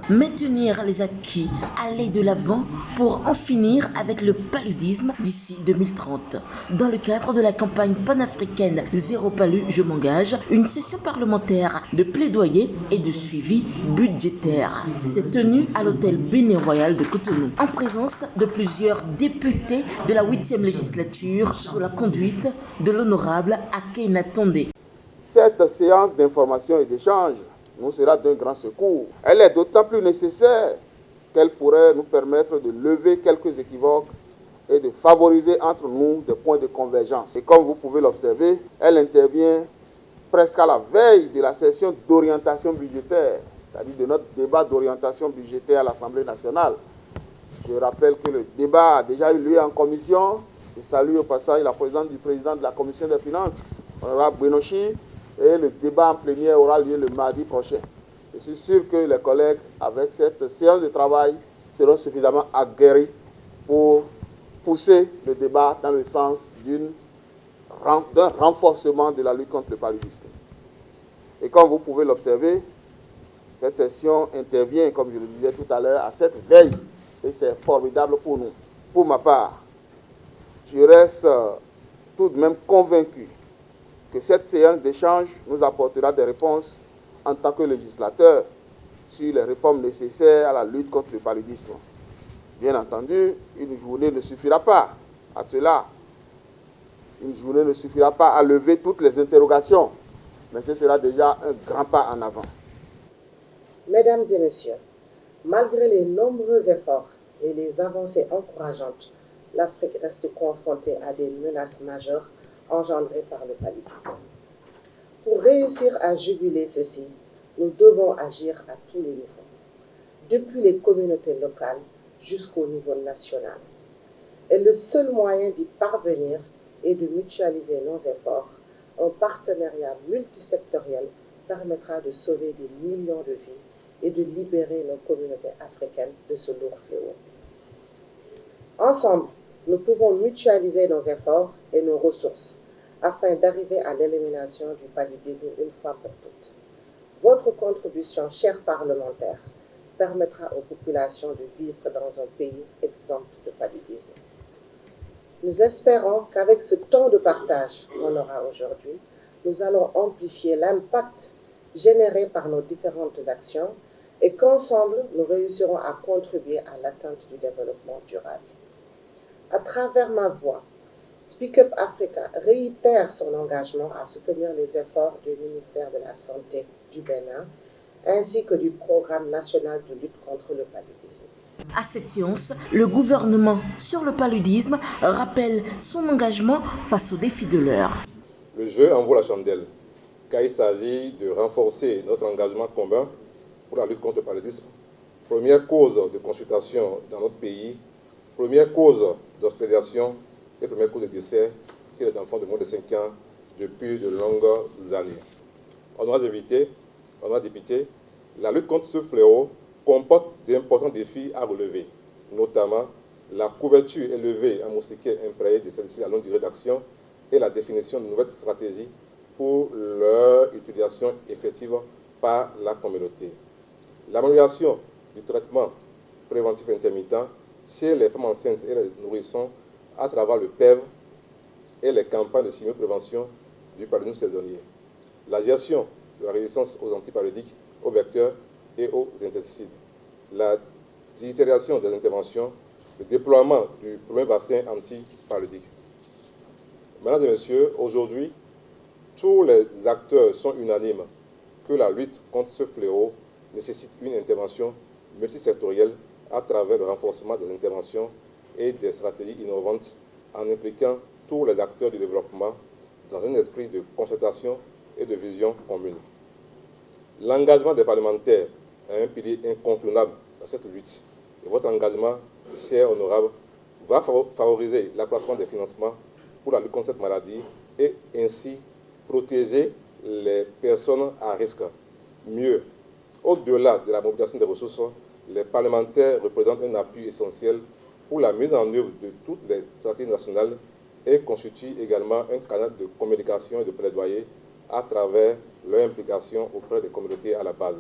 Maintenir les acquis, aller de l'avant pour en finir avec le paludisme d'ici 2030. Dans le cadre de la campagne panafricaine Zéro Palu, je m'engage, une session parlementaire de plaidoyer et de suivi budgétaire s'est tenue à l'hôtel Bénin Royal de Cotonou, en présence de plusieurs députés de la 8e législature sous la conduite de l'honorable Akena Tondé. Cette séance d'information et d'échange nous sera d'un grand secours. Elle est d'autant plus nécessaire qu'elle pourrait nous permettre de lever quelques équivoques et de favoriser entre nous des points de convergence. Et comme vous pouvez l'observer, elle intervient presque à la veille de la session d'orientation budgétaire, c'est-à-dire de notre débat d'orientation budgétaire à l'Assemblée nationale. Je rappelle que le débat a déjà eu lieu en commission. Je salue au passage la présidente du président de la commission des finances, honorable Benochi. Et le débat en plénière aura lieu le mardi prochain. Je suis sûr que les collègues, avec cette séance de travail, seront suffisamment aguerris pour pousser le débat dans le sens d'un renforcement de la lutte contre le paludisme. Et comme vous pouvez l'observer, cette session intervient, comme je le disais tout à l'heure, à cette veille. Et c'est formidable pour nous. Pour ma part, je reste tout de même convaincu que cette séance d'échange nous apportera des réponses en tant que législateur sur les réformes nécessaires à la lutte contre le paludisme. Bien entendu, une journée ne suffira pas à cela. Une journée ne suffira pas à lever toutes les interrogations, mais ce sera déjà un grand pas en avant. Mesdames et messieurs, malgré les nombreux efforts et les avancées encourageantes, l'Afrique reste confrontée à des menaces majeures engendrées par le paludisme. Pour réussir à juguler ceci, nous devons agir à tous les niveaux, depuis les communautés locales jusqu'au niveau national. Et le seul moyen d'y parvenir est de mutualiser nos efforts. Un partenariat multisectoriel permettra de sauver des millions de vies et de libérer nos communautés africaines de ce lourd fléau. Ensemble, nous pouvons mutualiser nos efforts et nos ressources afin d'arriver à l'élimination du paludisme une fois pour toutes. Votre contribution, chers parlementaires, permettra aux populations de vivre dans un pays exempt de paludisme. Nous espérons qu'avec ce temps de partage qu'on aura aujourd'hui, nous allons amplifier l'impact généré par nos différentes actions et qu'ensemble, nous réussirons à contribuer à l'atteinte du développement durable. À travers ma voix, Speak Up Africa réitère son engagement à soutenir les efforts du ministère de la Santé du Bénin ainsi que du Programme national de lutte contre le paludisme. À cette séance, le gouvernement sur le paludisme rappelle son engagement face aux défis de l'heure. Le jeu en vaut la chandelle, car il s'agit de renforcer notre engagement commun pour la lutte contre le paludisme, première cause de consultation dans notre pays, première cause d'hospitalisation et première cause de décès chez les enfants de moins de 5 ans depuis de longues années. Honorables invités, honorables députés, la lutte contre ce fléau comporte d'importants défis à relever, notamment la couverture élevée en moustiquaires imprégnés de celles-ci à longue durée d'action et la définition de nouvelles stratégies pour leur utilisation effective par la communauté. L'amélioration du traitement préventif intermittent chez les femmes enceintes et les nourrissons à travers le PEV et les campagnes de chimioprévention du paludisme saisonnier. La gestion de la résistance aux antipaludiques, aux vecteurs et aux insecticides. La digitalisation des interventions, le déploiement du premier vaccin antipaludique. Mesdames et messieurs, aujourd'hui, tous les acteurs sont unanimes que la lutte contre ce fléau nécessite une intervention multisectorielle à travers le renforcement des interventions et des stratégies innovantes en impliquant tous les acteurs du développement dans un esprit de concertation et de vision commune. L'engagement des parlementaires est un pilier incontournable dans cette lutte. Et votre engagement, cher honorable, va favoriser l'accroissement des financements pour la lutte contre cette maladie et ainsi protéger les personnes à risque. Mieux, au-delà de la mobilisation des ressources, les parlementaires représentent un appui essentiel pour la mise en œuvre de toutes les stratégies nationales et constituent également un canal de communication et de plaidoyer à travers leur implication auprès des communautés à la base.